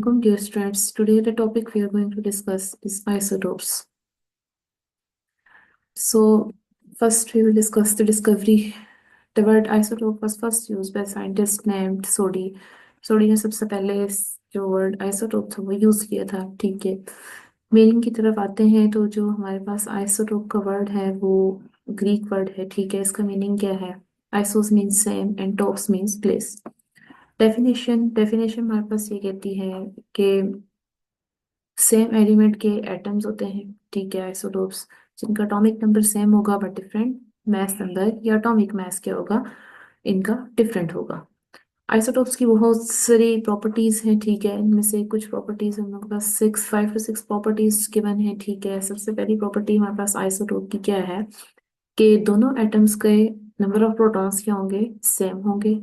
Welcome, dear students. Today, the topic we are going to discuss is isotopes. So, first, we will discuss the discovery. The word isotope was first used by a scientist named Soddy. सोडी ने सबसे पहले जो word isotope था वो use किया था। ठीक है, मीनिंग की तरफ आते हैं तो जो हमारे पास आइसोटोप का वर्ड है वो ग्रीक वर्ड है। ठीक है, इसका मीनिंग क्या है? Isos means same and topos means place. Definition हमारे पास ये कहती है कि सेम एलिमेंट के एटम्स होते हैं। ठीक है, आइसोटोप्स जिनका एटॉमिक नंबर सेम होगा बट डिफरेंट मास नंबर, या एटॉमिक मास क्या होगा इनका डिफरेंट होगा। आइसोटोप्स की बहुत सारी प्रॉपर्टीज हैं। ठीक है, इनमें से कुछ प्रॉपर्टीज हम लोग के पास 5 to 6 प्रॉपर्टीज गिवन है। ठीक है, सबसे पहली प्रॉपर्टी हमारे पास आइसोटोप की क्या है कि दोनों एटम्स के नंबर ऑफ प्रोटॉन्स क्या होंगे? सेम होंगे।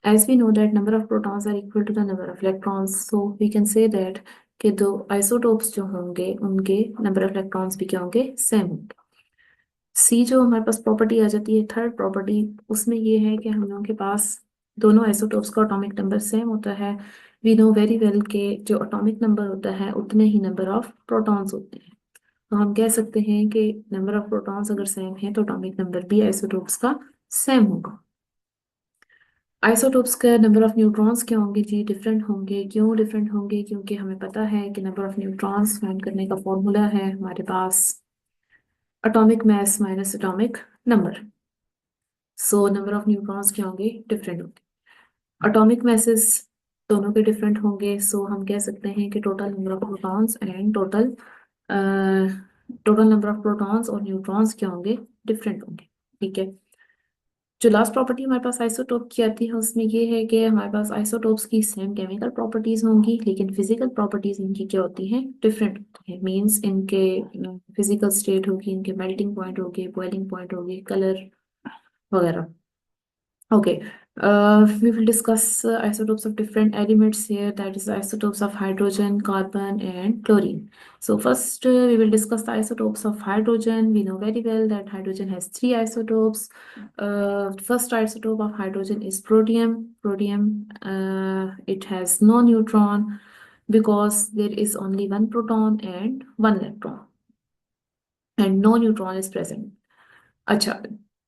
As we know that number of protons are equal to the number of electrons, so we can say that कि दो isotopes जो होंगे उनके number of electrons भी क्या होंगे? सेम होंगे। सी जो हमारे पास प्रॉपर्टी आ जाती है, थर्ड प्रॉपर्टी, उसमें ये है कि हम लोगों के पास दोनों आइसोटोप्स का एटॉमिक नंबर सेम होता है। वी नो वेरी वेल के जो एटॉमिक नंबर होता है उतने ही नंबर ऑफ प्रोटॉन्स होते हैं। तो हम कह सकते हैं कि नंबर ऑफ प्रोटॉन्स अगर सेम है तो एटॉमिक नंबर भी आइसोटोप्स का सेम होगा। आइसोटोप्स का नंबर ऑफ न्यूट्रॉन्स क्या होंगे जी? डिफरेंट होंगे। क्यों डिफरेंट होंगे? क्योंकि हमें पता है कि नंबर ऑफ न्यूट्रॉन्स फाइंड करने का फॉर्मूला है हमारे पास atomic mass minus atomic number. So number of neutrons क्या होंगे? डिफरेंट होंगे। एटॉमिक मैसेस दोनों के डिफरेंट होंगे। सो हम कह सकते हैं कि total number of protons and total number of protons और न्यूट्रॉन्स क्या होंगे? डिफरेंट होंगे। ठीक है, जो लास्ट प्रॉपर्टी हमारे पास आइसोटोप की आती है उसमें ये है कि हमारे पास आइसोटोप्स की सेम केमिकल प्रॉपर्टीज होंगी लेकिन फिजिकल प्रॉपर्टीज इनकी क्या होती हैं? डिफरेंट होती है। मींस इनके फिजिकल स्टेट होगी, इनके मेल्टिंग पॉइंट होगी, बॉइलिंग पॉइंट होगी, कलर वगैरह। Okay, we will discuss isotopes of different elements here, that is isotopes of hydrogen, carbon, and chlorine. So first, we will discuss the isotopes of hydrogen. We know very well that hydrogen has three isotopes. First isotope of hydrogen is protium. Protium, it has no neutron because there is only one proton and one electron, and no neutron is present. अच्छा,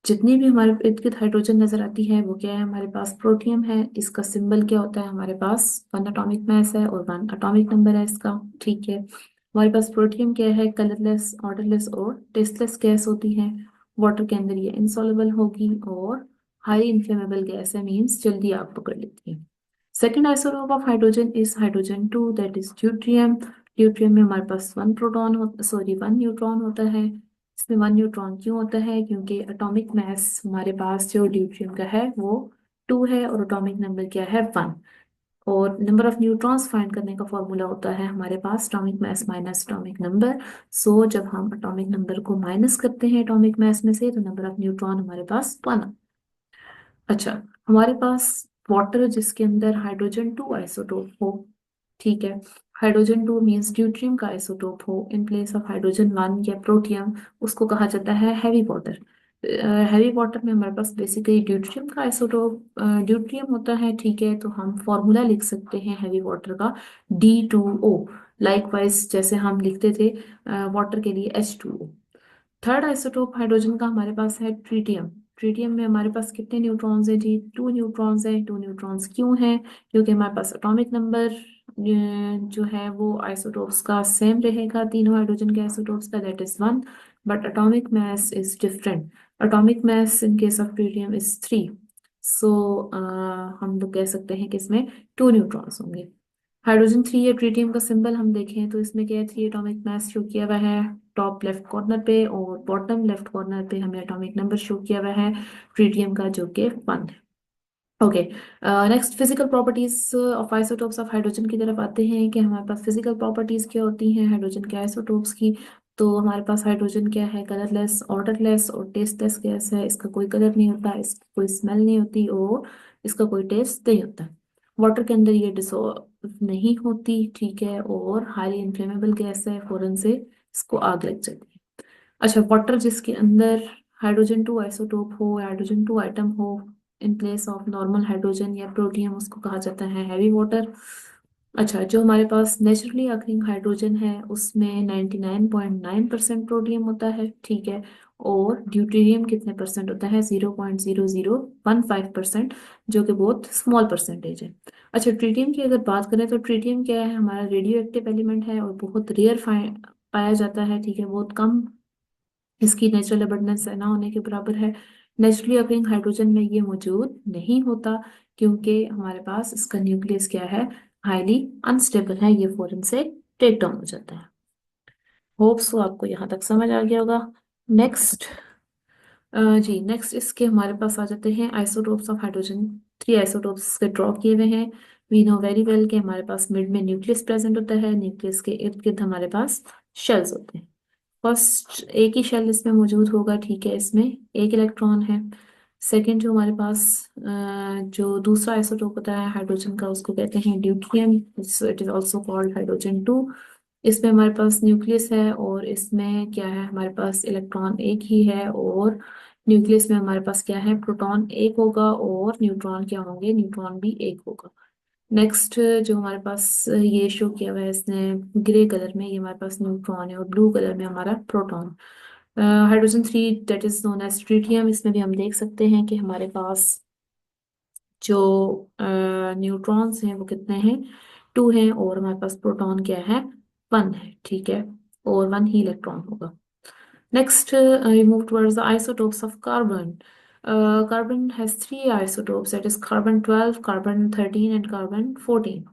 जितनी भी हमारे इर्द गिर्द hydrogen नजर आती है वो क्या है? हमारे पास प्रोटियम है। इसका सिंबल क्या होता है? हमारे पास वन एटॉमिक मास है और वन एटॉमिक नंबर है इसका। ठीक है, हमारे पास प्रोटियम क्या है? कलरलेस, ऑर्डरलेस और टेस्टलेस गैस होती है। वाटर के अंदर ये इनसॉल्युबल होगी और हाई इन्फ्लेमेबल गैस है, मीन्स जल्दी आग पकड़ लेती है। Second isotope of hydrogen is hydrogen two, that is deuterium. Deuterium में हमारे पास one proton sorry one neutron होता है। इसमें वन न्यूट्रॉन क्यों होता है? क्योंकि एटॉमिक मास हमारे पास जो ड्यूट्रियम का है वो 2 है और एटॉमिक नंबर क्या है? 1। और नंबर ऑफ न्यूट्रॉन्स फाइंड करने का फॉर्मूला होता है हमारे पास atomic mass minus atomic number. So जब हम एटॉमिक नंबर को माइनस करते हैं एटॉमिक मास में से तो नंबर ऑफ न्यूट्रॉन हमारे पास 1। अच्छा, हमारे पास वाटर जिसके अंदर हाइड्रोजन 2 आइसोटोप हो। ठीक है, हाइड्रोजन 2 मीन्स ड्यूट्रियम का आइसोटोप हो इन प्लेस ऑफ हाइड्रोजन 1 या प्रोटियम, उसको कहा जाता है हैवी वाटर। हैवी वाटर में हमारे पास बेसिकली ड्यूट्रियम का आइसोटोप ड्यूट्रियम होता है। ठीक है, तो हम फॉर्मूला लिख सकते हैं हैवी वाटर का D2O। लाइकवाइज जैसे हम लिखते थे वाटर के लिए H2O। थर्ड आइसोटोप हाइड्रोजन का हमारे पास है ट्रीटियम। ट्रीटियम में हमारे पास कितने न्यूट्रॉन्स हैं जी? 2 न्यूट्रॉन्स हैं। 2 न्यूट्रॉन्स क्यों हैं? क्योंकि हमारे पास एटॉमिक नंबर जो है वो आइसोटोप्स का सेम रहेगा, तीनों हाइड्रोजन के आइसोटोप्स का, that is 1, but atomic mass is different. Atomic mass in case of tritium is 3। सो हम लोग कह सकते हैं कि इसमें 2 न्यूट्रॉन्स होंगे। हाइड्रोजन 3 या ट्रीटियम का सिंबल हम देखें तो इसमें क्या है? 3 एटॉमिक मास शो किया हुआ है टॉप लेफ्ट कॉर्नर पे, और बॉटम लेफ्ट कॉर्नर पे हमें एटॉमिक नंबर शो किया हुआ है ट्रीटियम का जो कि 1 है। Okay, next physical properties of isotopes of hydrogen की तरफ आते हैं कि हमारे पास फिजिकल प्रॉपर्टीज क्या होती हैं हाइड्रोजन के आइसोटोप्स की। तो हमारे पास हाइड्रोजन क्या है? कलरलेस, ऑर्डरलेस और टेस्टलेस गैस है। इसका कोई कलर नहीं होता, इसकी कोई स्मेल नहीं होती और इसका कोई टेस्ट नहीं होता। वाटर के अंदर ये डिसॉल्व नहीं होती। ठीक है, और हाईली इन्फ्लेमेबल गैस है, फौरन से इसको आग लग जाती है। अच्छा, वाटर जिसके अंदर हाइड्रोजन 2 आइसोटोप हो, हाइड्रोजन 2 आइटम हो in place of normal hydrogen या प्रोटियम, उसको कहा जाता है हैवी वाटर। अच्छा, जो हमारे पास नेचुरली अकरिंग हाइड्रोजन है उसमें 99.9% प्रोटियम होता है, ठीक है। और ड्यूटेरियम कितने परसेंट होता है? 0.0015%, जो कि बहुत स्मॉल परसेंटेज है। अच्छा, ट्रिटियम की अगर बात करें तो ट्रिटियम क्या है? हमारा रेडियो एक्टिव एलिमेंट है और बहुत रेयर पाया जाता है, ठीक है, बहुत कम इसकी नेचुरल अबंडेंस ना होने के बराबर है। नेचुरली अकरिंग हाइड्रोजन में ये मौजूद नहीं होता, क्योंकि हमारे पास इसका न्यूक्लियस क्या है? हाईली अनस्टेबल है, ये फौरन से ब्रेक डाउन हो जाता है। होप सो आपको यहाँ तक समझ आ गया होगा। नेक्स्ट, जी नेक्स्ट इसके हमारे पास आ जाते हैं आइसोटोप्स ऑफ हाइड्रोजन। 3 आइसोटोप्स के ड्रॉ किए हुए हैं। वी नो वेरी वेल कि हमारे पास मिड में न्यूक्लियस प्रेजेंट होता है, न्यूक्लियस के इर्द गिर्द हमारे पास शेल्स होते हैं। फर्स्ट एक ही शेल इसमें मौजूद होगा, ठीक है, इसमें एक इलेक्ट्रॉन है। सेकंड जो हमारे पास जो दूसरा आइसोटोप होता है हाइड्रोजन का, उसको कहते हैं deuterium, it is also called hydrogen 2। इसमें हमारे पास न्यूक्लियस है और इसमें क्या है? हमारे पास इलेक्ट्रॉन एक ही है, और न्यूक्लियस में हमारे पास क्या है? प्रोटॉन एक होगा और न्यूट्रॉन क्या होंगे? न्यूट्रॉन भी एक होगा। नेक्स्ट जो हमारे पास ये शो किया हुआ है इसने ग्रे कलर में, ये हमारे पास न्यूट्रॉन है, और ब्लू कलर में हमारा proton. Hydrogen 3 that is known as tritium, इसमें भी हम देख सकते हैं कि हमारे पास जो न्यूट्रॉन्स हैं वो कितने हैं? 2 हैं, और हमारे पास प्रोटॉन क्या है? 1 है, ठीक है, और 1 ही इलेक्ट्रॉन होगा। Next, we move towards the isotopes of carbon. Carbon has 3 isotopes, that is carbon 12, carbon 13 and carbon 14.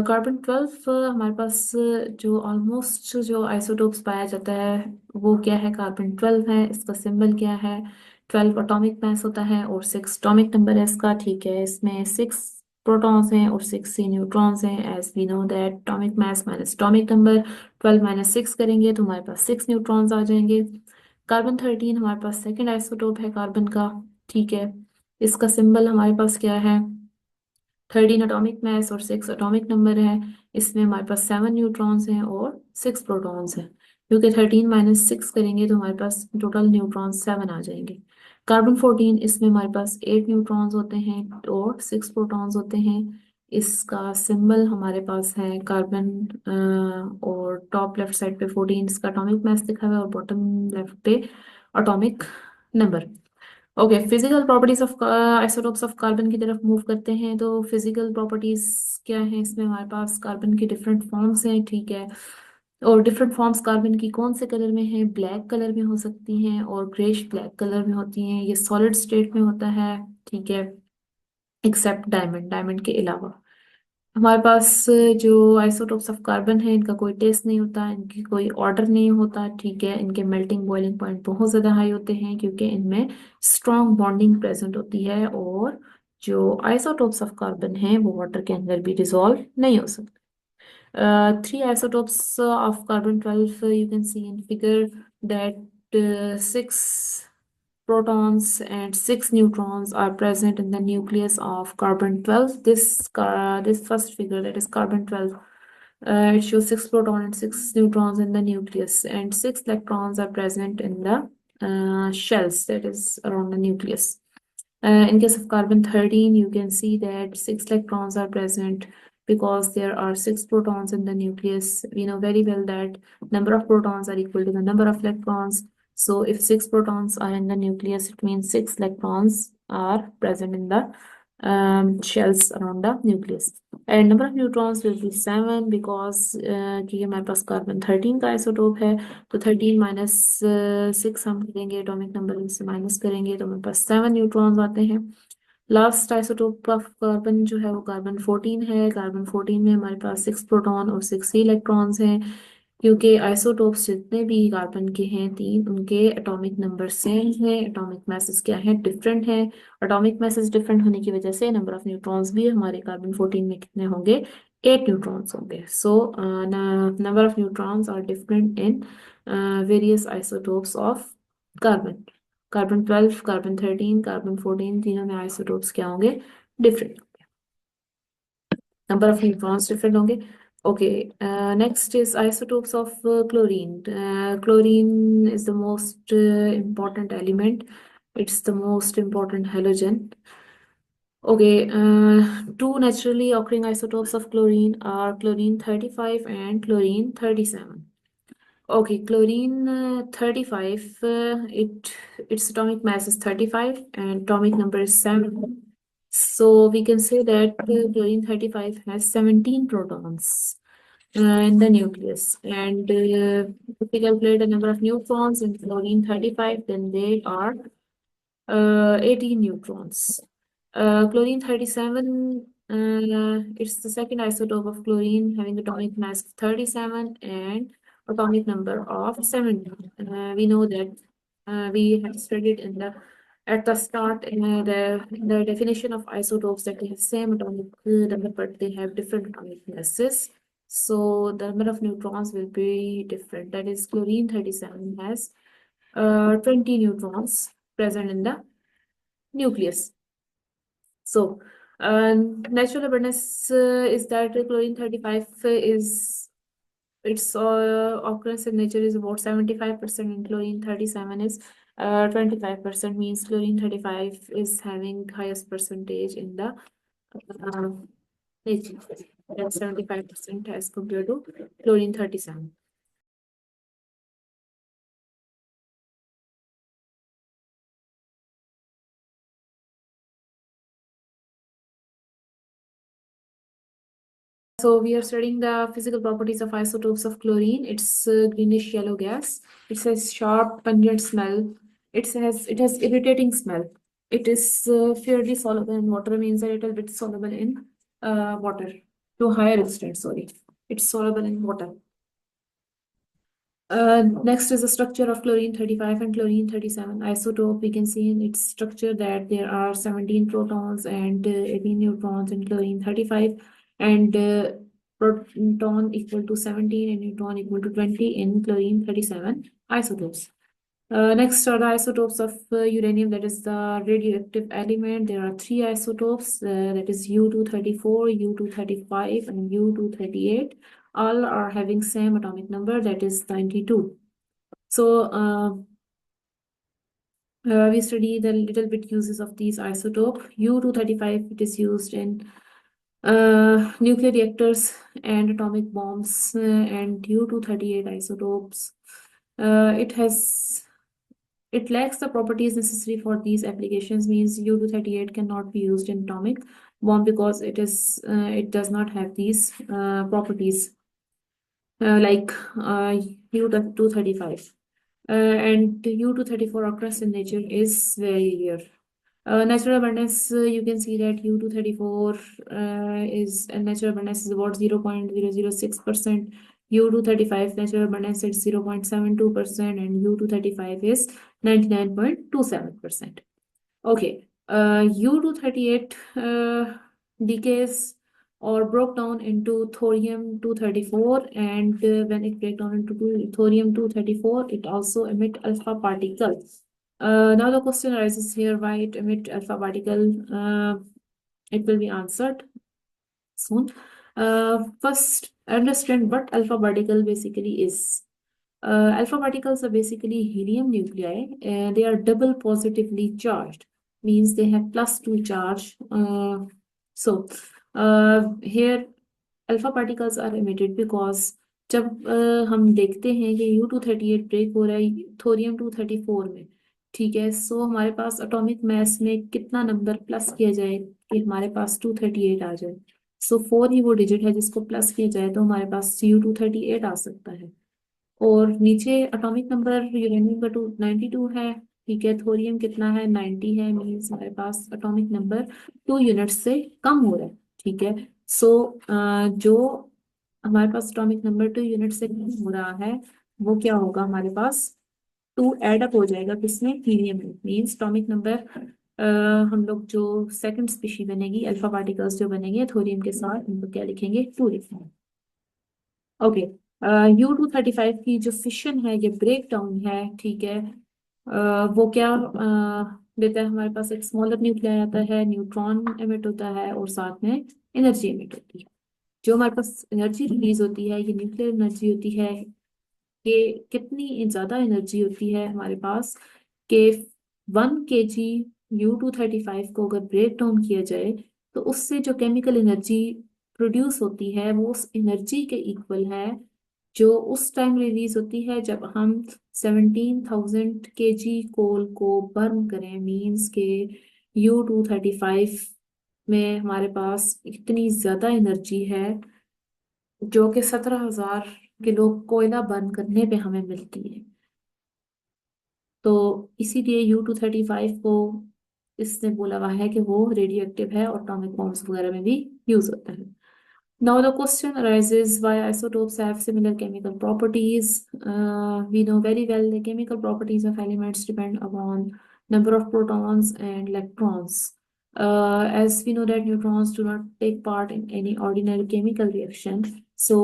Carbon 12 हमारे पास जो ऑलमोस्ट जो आइसोटोप्स पाया जाता है वो क्या है? carbon 12 है, इसका सिंबल क्या है? 12 अटोमिक मास होता है और 6 एटॉमिक नंबर है इसका, ठीक है। इसमें 6 प्रोटॉन्स हैं और 6 ही न्यूट्रॉन्स हैं, as we know that atomic mass minus atomic number. 12 - 6 करेंगे तो हमारे पास 6 न्यूट्रॉन्स आ जाएंगे। कार्बन 13 हमारे पास सेकेंड आइसोटोप है कार्बन का, ठीक है। इसका सिंबल हमारे पास क्या है? 13 एटॉमिक मास और 6 एटॉमिक नंबर है। इसमें हमारे पास 7 न्यूट्रॉन्स हैं और 6 प्रोटॉन्स हैं, क्योंकि 13 - 6 करेंगे तो हमारे पास टोटल न्यूट्रॉन्स 7 आ जाएंगे। कार्बन 14 इसमें हमारे पास 8 न्यूट्रॉन्स होते हैं और 6 प्रोटॉन्स होते हैं। इसका सिंबल हमारे पास है कार्बन, और टॉप लेफ्ट साइड पे 14 इसका एटॉमिक मास दिखा हुआ है और बॉटम लेफ्ट पे atomic number. Okay, physical properties of isotopes of carbon की तरफ मूव करते हैं। तो फिजिकल प्रॉपर्टीज क्या है? इसमें हमारे पास कार्बन की डिफरेंट फॉर्म्स हैं, ठीक है। और डिफरेंट फॉर्म्स कार्बन की कौन से कलर में है? ब्लैक कलर में हो सकती हैं और ग्रेश ब्लैक कलर में होती हैं। ये सॉलिड स्टेट में होता है, ठीक है, एक्सेप्ट डायमंड, डायमंड के अलावा। हमारे पास जो आइसोटोप्स ऑफ कार्बन है इनका कोई टेस्ट नहीं होता, इनकी कोई ऑर्डर नहीं होता, ठीक है। इनके मेल्टिंग बॉइलिंग पॉइंट बहुत ज़्यादा हाई होते हैं, क्योंकि इनमें स्ट्रॉन्ग बॉन्डिंग प्रेजेंट होती है, और जो आइसोटोप्स ऑफ कार्बन है वो वाटर के अंदर भी डिसॉल्व नहीं हो सकते। 3 isotopes of carbon 12, you can see in figure that 6 protons and 6 neutrons are present in the nucleus of carbon 12. This first figure, that is carbon 12, it shows 6 protons and 6 neutrons in the nucleus, and 6 electrons are present in the shells, that is around the nucleus. In case of carbon 13, you can see that 6 electrons are present because there are 6 protons in the nucleus. We know very well that number of protons are equal to the number of electrons. So if 6 protons are in the nucleus, it means 6 electrons are present in the shells around the nucleus. And number of neutrons will be 7 because कि हमारे पास carbon 13 का isotope है, तो 13 - 6 हम करेंगे, atomic number से minus करेंगे तो हमारे पास 7 न्यूट्रॉन्स आते हैं। लास्ट आइसोटोप ऑफ कार्बन जो है वो कार्बन 14 है। कार्बन 14 में हमारे पास 6 प्रोटॉन और 6 ही इलेक्ट्रॉन्स हैं, क्योंकि आइसोटोप्स जितने भी कार्बन के हैं 3, उनके एटॉमिक नंबर सेम है, एटॉमिक मैसेज क्या है? डिफरेंट है। एटॉमिक मैसेज डिफरेंट होने की वजह से नंबर ऑफ न्यूट्रॉन्स भी हमारे कार्बन 14 में कितने होंगे? 8 न्यूट्रॉन्स होंगे। So number of neutrons are different in various isotopes of carbon. Carbon 12, carbon 13, carbon 14 तीनों में आइसोटोप्स क्या होंगे? Different. Number of neutrons different होंगे। Okay, next is isotopes of chlorine. Chlorine is the most important element. It's the most important halogen. Okay, two naturally occurring isotopes of chlorine are chlorine 35 and chlorine 37. Okay, chlorine 35, its atomic mass is 35 and atomic number is 7. So we can say that chlorine 35 has 17 protons in the nucleus. And if we calculate the number of neutrons in chlorine 35, then they are 18 neutrons. Chlorine 37, it's the second isotope of chlorine having atomic mass of 37 and atomic number of 17. We know that we have studied in the at the start the definition of isotopes that they have same atomic number but they have different atomic masses. So the number of neutrons will be different. That is, chlorine 37 has 20 neutrons present in the nucleus. So, natural abundance is that chlorine 35 is its occurrence in nature is about 75%, and chlorine 37 is 25%, means chlorine 35 is having highest percentage in the uh, nature. That's 75% as compared to chlorine 37. So we are studying the physical properties of isotopes of chlorine. It's a greenish yellow gas. It has sharp, pungent smell. It has irritating smell. It is fairly soluble in water, means a little bit soluble in water to a higher extent. Sorry, it's soluble in water. Next is the structure of chlorine 35 and chlorine 37 isotope. We can see in its structure that there are 17 protons and 18 neutrons in chlorine 35, and proton equal to 17 and neutron equal to 20 in chlorine 37 isotopes. Next are the isotopes of uranium, that is the radioactive element. There are three isotopes, that is U-234, U-235, and U-238. All are having same atomic number, that is 92. So we study the little bit uses of these isotope. U-235, it is used in nuclear reactors and atomic bombs, and U-238 isotopes. It lacks the properties necessary for these applications, means U-238 cannot be used in atomic bomb because it does not have these properties like U-235. And U-234 occurrence in nature is very rare. Natural abundance, you can see that U-234 is a natural abundance is about 0.006%. U-235 natural abundance is 0.72%, and U-235 is 99.27%. Okay, U-238 decays or broke down into thorium-234, and when it breaks down into thorium-234, it also emit alpha particles. Now the question arises here, why it emit alpha particle? It will be answered soon. First, understand what alpha particle basically is. Alpha particles are basically helium nuclei, and they are double positively charged, means they have +2 charge. So here alpha particles are emitted because जब हम देखते हैं कि U-238 break हो रहा है थोरियम-234 में, ठीक है, सो हमारे पास एटॉमिक मास में कितना नंबर प्लस किया जाए कि हमारे पास 238 आ जाए. सो 4 ही वो डिजिट है जिसको प्लस किया जाए तो हमारे पास U-238 आ सकता है. और नीचे एटॉमिक नंबर यूरेनियम का 292 है, ठीक है, थोरियम कितना है 90 है, मीन्स हमारे पास एटॉमिक नंबर 2 यूनिट से कम हो रहा है, ठीक है. सो जो हमारे पास एटॉमिक नंबर 2 यूनिट से कम हो रहा है वो क्या होगा, हमारे पास 2 एडअप हो जाएगा किसमें, हीलियम में, मीन्स एटॉमिक नंबर हम लोग जो सेकंड स्पीशी बनेगी अल्फा पार्टिकल्स जो बनेंगे थोरियम के साथ, उनको क्या लिखेंगे, 2 लिखेंगे. ओके, U-235 की जो फिशन है, ये ब्रेक डाउन है, ठीक है. वो क्या देता है, हमारे पास एक स्मॉलर न्यूक्लियाई आता है, न्यूट्रॉन एमिट होता है और साथ में एनर्जी एमिट होती है. जो हमारे पास एनर्जी रिलीज होती है, ये न्यूक्लियर एनर्जी होती है. ये कितनी ज्यादा एनर्जी होती है हमारे पास, कि 1 kg U-235 को अगर ब्रेक डाउन किया जाए तो उससे जो केमिकल एनर्जी प्रोड्यूस होती है वो उस एनर्जी के इक्वल है जो उस टाइम रिलीज होती है जब हम 17,000 kg कोल को बर्न करें। मींस के U-235 में हमारे पास इतनी ज्यादा एनर्जी है जो कि 17,000 किलो कोयला बर्न करने पे हमें मिलती है। तो इसीलिए U-235 को इसने बोला हुआ है कि वो रेडियो एक्टिव है और एटॉमिक बॉम्ब्स वगैरह में भी यूज होता है। Now the question arises why isotopes have similar chemical properties. We know very well the chemical properties of elements depend upon number of protons and electrons. As we know that neutrons do not take part in any ordinary chemical reaction. So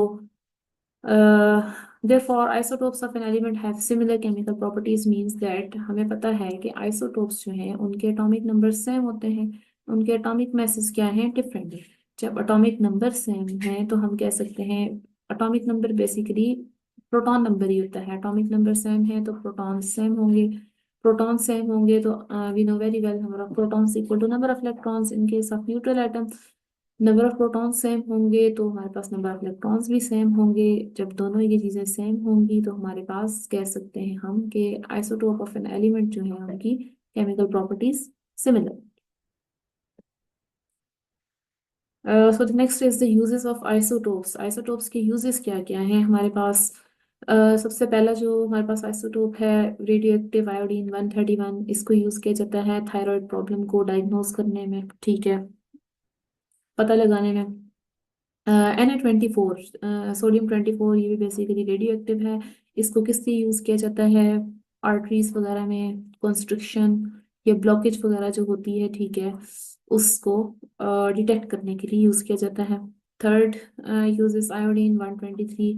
therefore isotopes of an element have similar chemical properties means that हमें पता है कि isotopes जो हैं उनके atomic numbers same होते हैं, उनके atomic masses क्या हैं, डिफरेंट है। जब atomic number सेम है तो हम कह सकते हैं atomic number basically proton number ही होता है। atomic number सेम है तो प्रोटॉन सेम होंगे, प्रोटॉन सेम होंगे तो we know very well number of protons equal to number of electrons in case of neutral atom. Number of proton same होंगे तो हमारे पास नंबर ऑफ इलेक्ट्रॉन्स भी सेम होंगे। जब दोनों ये चीजें सेम होंगी तो हमारे पास कह सकते हैं हम कि आइसोटोप ऑफ एन एलिमेंट जो है उनकी chemical properties similar. So the next is the uses of isotopes. Isotopes के यूजेस क्या क्या हैं हमारे पास। सबसे पहला जो हमारे पास आइसोटोप है रेडियो एक्टिव आयोडीन 131, इसको यूज किया जाता है थायराइड प्रॉब्लम को डायग्नोज करने में, ठीक है, पता लगाने में। Na24 सोडियम 24 ये भी बेसिकली रेडियो एक्टिव है। इसको किस लिए यूज किया जाता है, आर्टरीज वगैरह में कंस्ट्रक्शन या ब्लॉकेज वगैरह जो होती है, ठीक है, उसको डिटेक्ट करने के लिए यूज किया जाता है। थर्ड यूजेस आयोडीन 123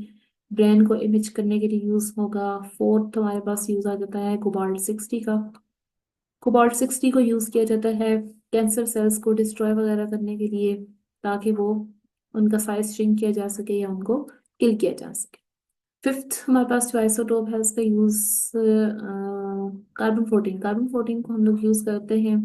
ब्रेन को इमेज करने के लिए यूज होगा। फोर्थ हमारे पास यूज आ जाता है कोबाल्ट 60 का। कोबाल्ट 60 को यूज किया जाता है कैंसर सेल्स को डिस्ट्रॉय वगैरह करने के लिए ताकि वो उनका साइज श्रिंक किया जा सके या उनको किल किया जा सके। फिफ्थ हमारे पास जो आइसोटोप है उसका यूज कार्बन 14। कार्बन 14 को हम लोग यूज करते हैं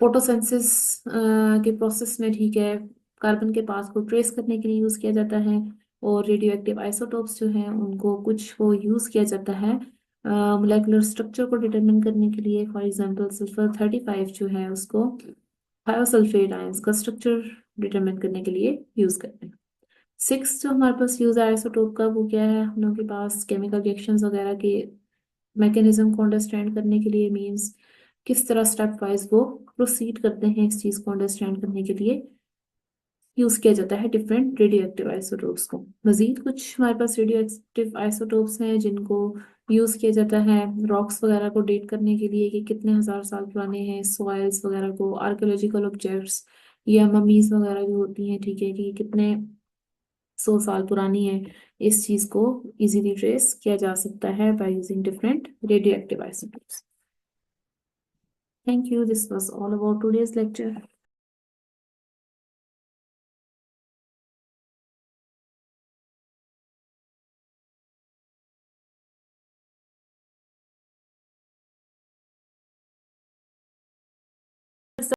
फोटोसिंथेसिस के प्रोसेस में, ठीक है, कार्बन के पाथ को ट्रेस करने के लिए यूज किया जाता है। और रेडियो एक्टिव आइसोटोप्स जो हैं उनको कुछ को यूज किया जाता है मोलेकुलर स्ट्रक्चर को डिटरमिन करने के लिए। फॉर एग्जांपल सल्फर 35 जो है उसको थायोसल्फेट आयंस का स्ट्रक्चर डिटरमिन करने के लिए यूज करते हैं। सिक्स जो हमारे पास यूज है आइसोटोप का वो क्या है, हम लोगों के पास केमिकल रिएक्शंस वगैरह के मैकेनिज्म को अंडरस्टैंड करने के लिए, मींस किस तरह स्टेप वाइज वो प्रोसीड करते हैं इस चीज को अंडरस्टैंड करने के लिए यूज किया जाता है डिफरेंट रेडियो एक्टिव आइसोटोप्स को। मजीद कुछ हमारे पास रेडियो एक्टिव आइसोटोप्स हैं जिनको यूज किया जाता है रॉक्स वगैरह को डेट करने के लिए कि कितने हजार साल पुराने हैं, सॉइल्स वगैरह को, आर्कियोलॉजिकल ऑब्जेक्ट्स या ममीज वगैरह जो होती हैं, ठीक है, कि कितने 100 साल पुरानी है। इस चीज को इजीली ट्रेस किया जा सकता है by using different radio active isotopes. Thank you, this was all about today's lecture.